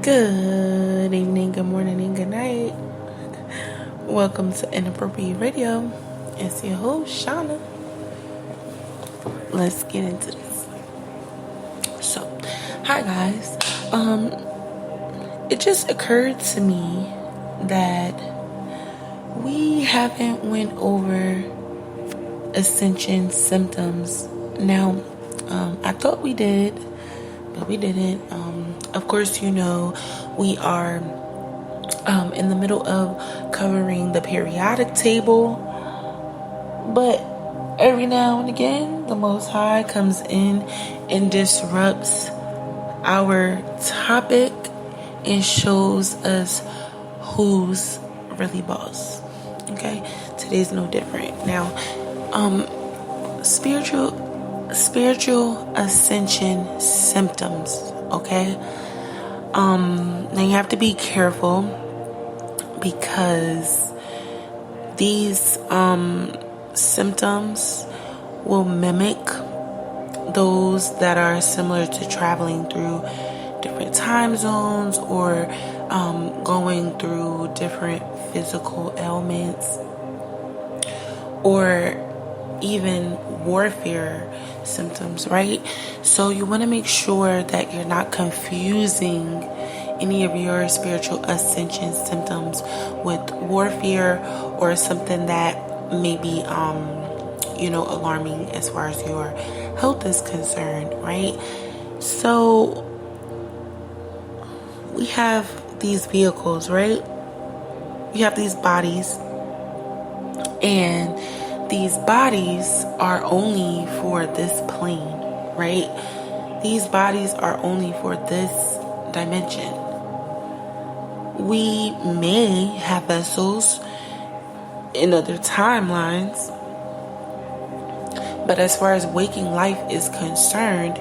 Good evening, good morning, and good night. Welcome to Inappropriate Radio. It's your host, Shauna. Let's get into this. So, hi guys. It just occurred to me that we haven't went over ascension symptoms. Now, I thought we did, but we didn't. Of course, you know, we are in the middle of covering the periodic table, but every now and again, the Most High comes in and disrupts our topic and shows us who's really boss. Okay, today's no different. Now, spiritual ascension symptoms. Okay. Now you have to be careful because these symptoms will mimic those that are similar to traveling through different time zones or going through different physical ailments or even warfare symptoms, right? So you want to make sure that you're not confusing any of your spiritual ascension symptoms with warfare or something that may be, alarming as far as your health is concerned, right? So we have these vehicles, right? We have these bodies, and these bodies are only for this plane, right? These bodies are only for this dimension. We may have vessels in other timelines, but as far as waking life is concerned,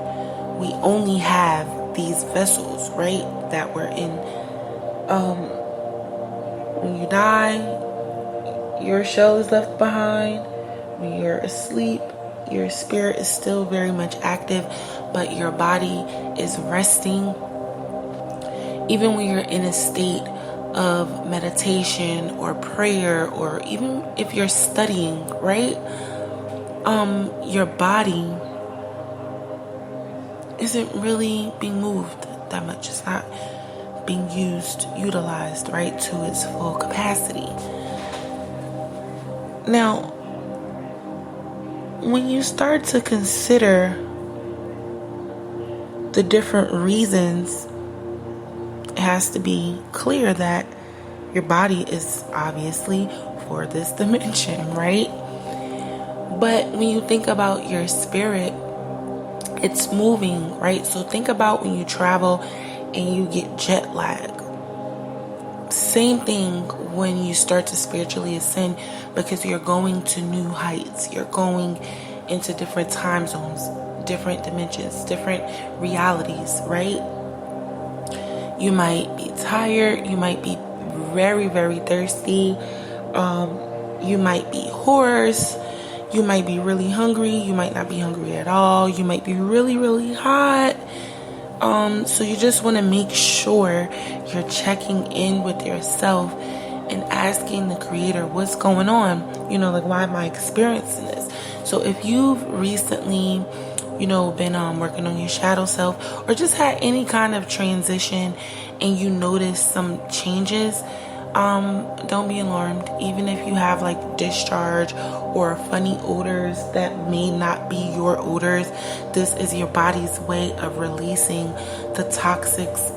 we only have these vessels, right? That we're in. When you die, your shell is left behind. When you're asleep, your spirit is still very much active, but your body is resting. Even when you're in a state of meditation or prayer, or even if you're studying, right? Your body isn't really being moved that much. It's not being utilized, right, to its full capacity. Now, when you start to consider the different reasons, it has to be clear that your body is obviously for this dimension, right? But when you think about your spirit, it's moving, right? So think about when you travel and you get jet lag. Same thing when you start to spiritually ascend, because you're going to new heights. You're going into different time zones, different dimensions, different realities, right? You might be tired. You might be very, very thirsty. You might be hoarse. You might be really hungry. You might not be hungry at all. You might be really, really hot. So you just want to make sure you're checking in with yourself and asking the Creator, what's going on? Why am I experiencing this? So if you've recently, been working on your shadow self, or just had any kind of transition and you notice some changes, don't be alarmed. Even if you have like discharge or funny odors that may not be your odors, this is your body's way of releasing the toxics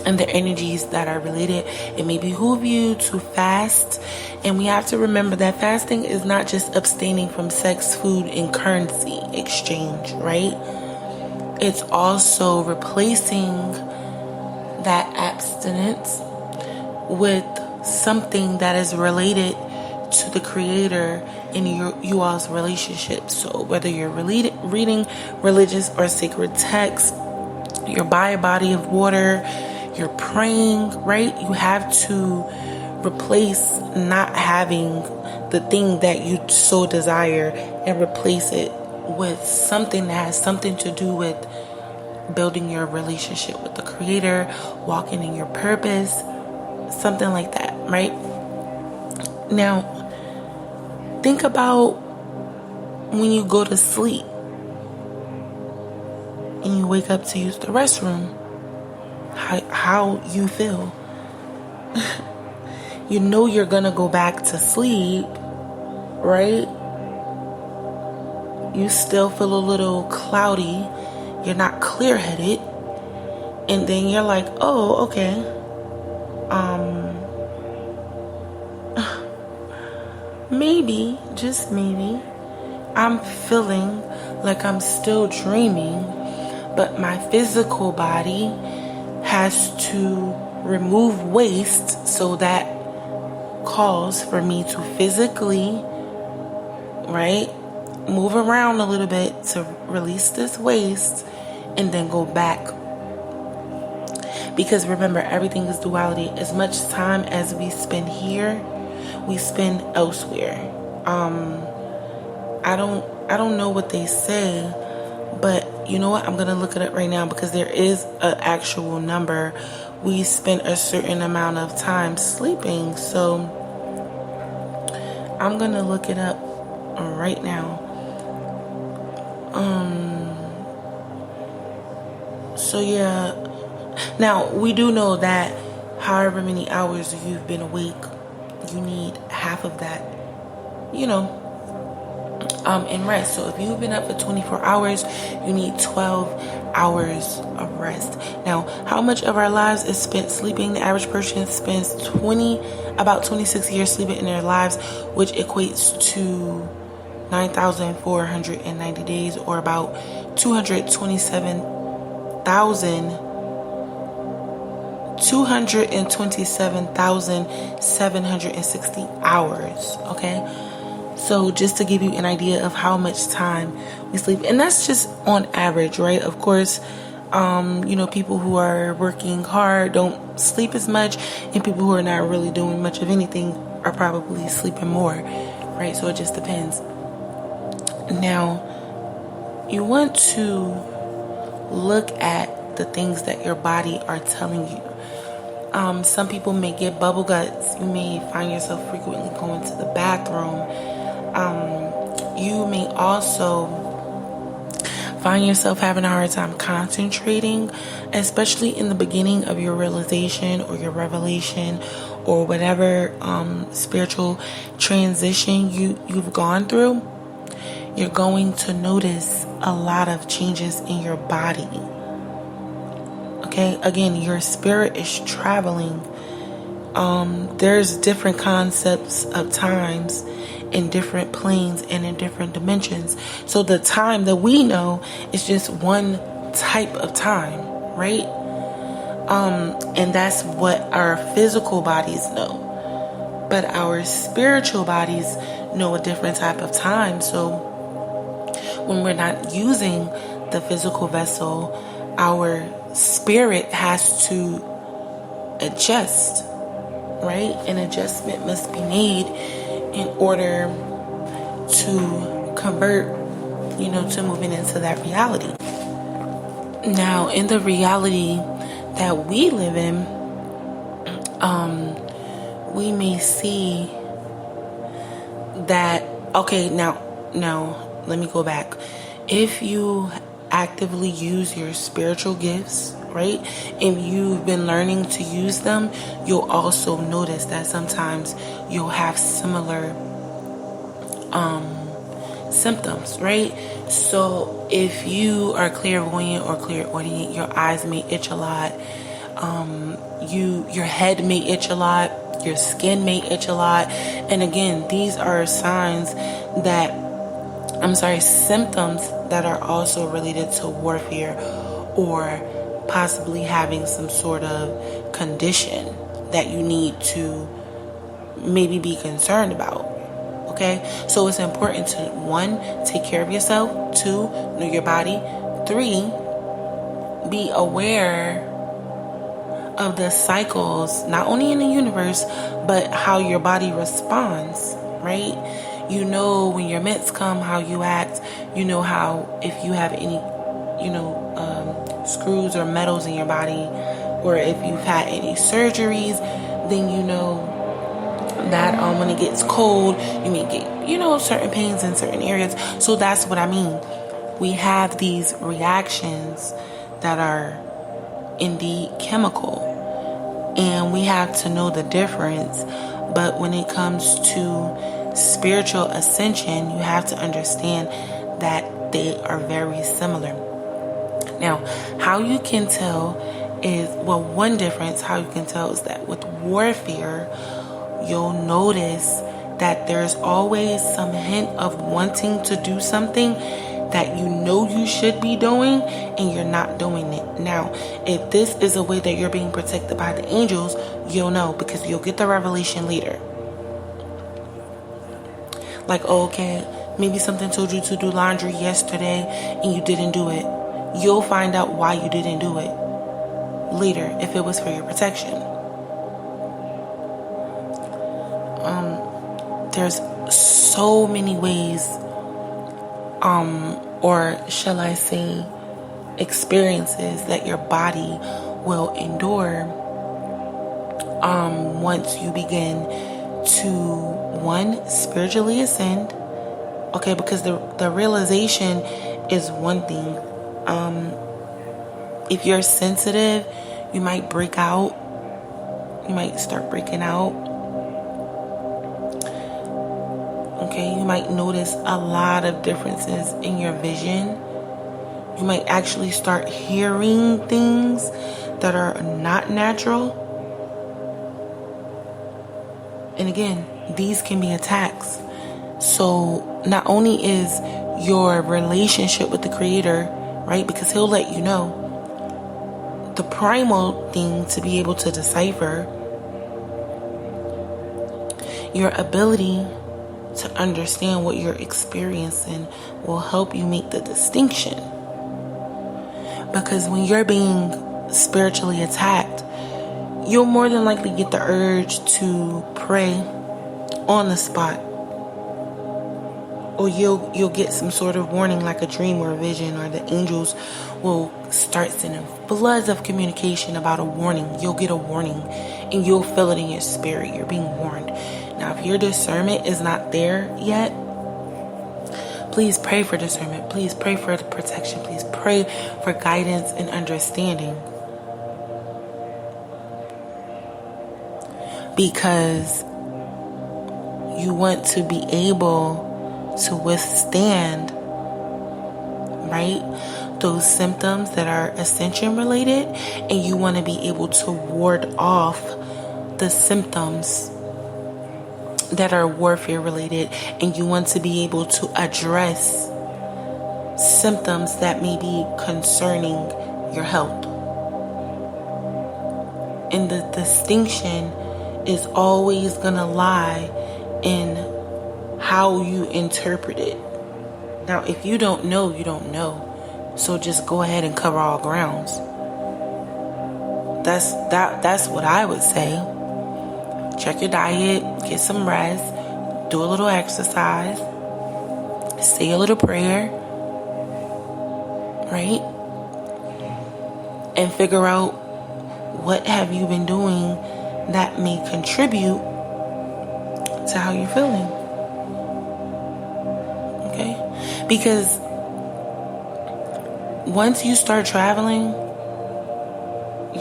and the energies that are related. It may behoove you to fast, and we have to remember that fasting is not just abstaining from sex, food, and currency exchange, right? It's also replacing that abstinence with something that is related to the Creator in you all's relationship. So whether you're reading religious or sacred texts, you're by a body of water, you're praying, right? You have to replace not having the thing that you so desire and replace it with something that has something to do with building your relationship with the Creator, walking in your purpose, something like that, right? Now, think about when you go to sleep and you wake up to use the restroom, how you feel. You know you're gonna go back to sleep, right? You still feel a little cloudy. You're not clear-headed. And then you're like, oh, okay. Maybe, just maybe, I'm feeling like I'm still dreaming, but my physical body has to remove waste, so that calls for me to physically, right, move around a little bit to release this waste and then go back. Because remember, everything is duality. As much time as we spend here, we spend elsewhere. I don't know what they say, but you know what? I'm gonna look it up right now, because there is an actual number. We spend a certain amount of time sleeping, so I'm gonna look it up right now. So yeah. Now, we do know that however many hours you've been awake, you need half of that, in rest. So if you've been up for 24 hours, you need 12 hours of rest. Now, how much of our lives is spent sleeping? The average person spends about 26 years sleeping in their lives, which equates to 9,490 days, or about 227,760 hours. Okay, so just to give you an idea of how much time we sleep, and that's just on average, right? Of course, people who are working hard don't sleep as much, and people who are not really doing much of anything are probably sleeping more, right? So it just depends. Now, you want to look at the things that your body are telling you. Some people may get bubble guts. You may find yourself frequently going to the bathroom. You may also find yourself having a hard time concentrating, especially in the beginning of your realization or your revelation or whatever spiritual transition you've gone through. You're going to notice a lot of changes in your body. Okay, again, your spirit is traveling. There's different concepts of times in different planes and in different dimensions. So the time that we know is just one type of time, right? And that's what our physical bodies know. But our spiritual bodies know a different type of time. So when we're not using the physical vessel, our spirit has to adjust, right? An adjustment must be made in order to convert, to moving into that reality. Now, in the reality that we live in, we may see that, okay, now, let me go back. If you actively use your spiritual gifts, right, and you've been learning to use them, you'll also notice that sometimes you'll have similar symptoms, right? So if you are clairvoyant or clairaudient, your eyes may itch a lot, your head may itch a lot, your skin may itch a lot. And again, these are symptoms that are also related to warfare or possibly having some sort of condition that you need to maybe be concerned about. Okay, so it's important to 1, take care of yourself. 2, know your body. 3, be aware of the cycles, not only in the universe, but how your body responds, right? You know when your meds come, how you act. You know how, if you have any, screws or metals in your body, or if you've had any surgeries, then you know that when it gets cold, you may get, certain pains in certain areas. So that's what I mean. We have these reactions that are indeed chemical, and we have to know the difference. But when it comes to spiritual ascension, you have to understand that they are very similar. Now, how you can tell is, one difference, how you can tell is that with warfare, you'll notice that there's always some hint of wanting to do something that you should be doing, and you're not doing it. Now, if this is a way that you're being protected by the angels, you'll know, because you'll get the revelation later. Like, okay, maybe something told you to do laundry yesterday and you didn't do it. You'll find out why you didn't do it later, if it was for your protection. There's so many ways, or shall I say, experiences that your body will endure once you begin to, spiritually ascend. Okay, because the realization is one thing. If you're sensitive, you might break out. You might start breaking out. Okay, you might notice a lot of differences in your vision. You might actually start hearing things that are not natural. And again, these can be attacks. So not only is your relationship with the Creator, right? Because He'll let you know. The primal thing to be able to decipher, your ability to understand what you're experiencing will help you make the distinction. Because when you're being spiritually attacked, you'll more than likely get the urge to pray on the spot. Or you'll get some sort of warning, like a dream or a vision, or the angels will start sending floods of communication about a warning. You'll get a warning and you'll feel it in your spirit. You're being warned. Now, if your discernment is not there yet, please pray for discernment. Please pray for the protection. Please pray for guidance and understanding. Because you want to be able to withstand, right, those symptoms that are ascension related, and you want to be able to ward off the symptoms that are warfare related, and you want to be able to address symptoms that may be concerning your health. And the distinction is always going to lie in how you interpret it. Now, if you don't know, you don't know. So just go ahead and cover all grounds. That's what I would say. Check your diet, get some rest, do a little exercise, say a little prayer, right? And figure out what have you been doing that may contribute to how you're feeling. Okay? Because once you start traveling,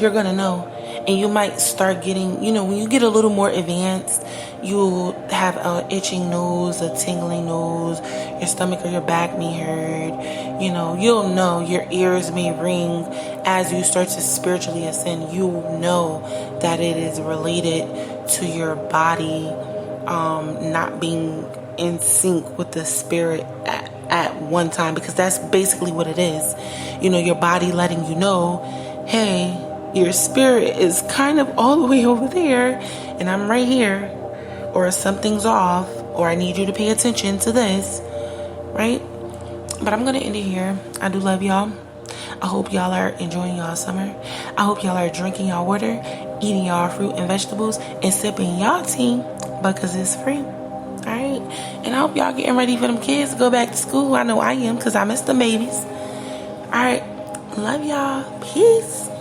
you're going to know. And you might start getting, when you get a little more advanced, you'll have an itching nose, a tingling nose, your stomach or your back may hurt. You'll know, your ears may ring as you start to spiritually ascend. You'll know that it is related to your body not being in sync with the spirit at one time, because that's basically what it is. Your body letting you know, hey, your spirit is kind of all the way over there and I'm right here, or something's off, or I need you to pay attention to this, right? But I'm going to end it here. I do love y'all. I hope y'all are enjoying y'all summer. I hope y'all are drinking y'all water, eating y'all fruit and vegetables, and sipping y'all tea because it's free. All right? And I hope y'all getting ready for them kids to go back to school. I know I am, because I miss the babies. All right. Love y'all. Peace.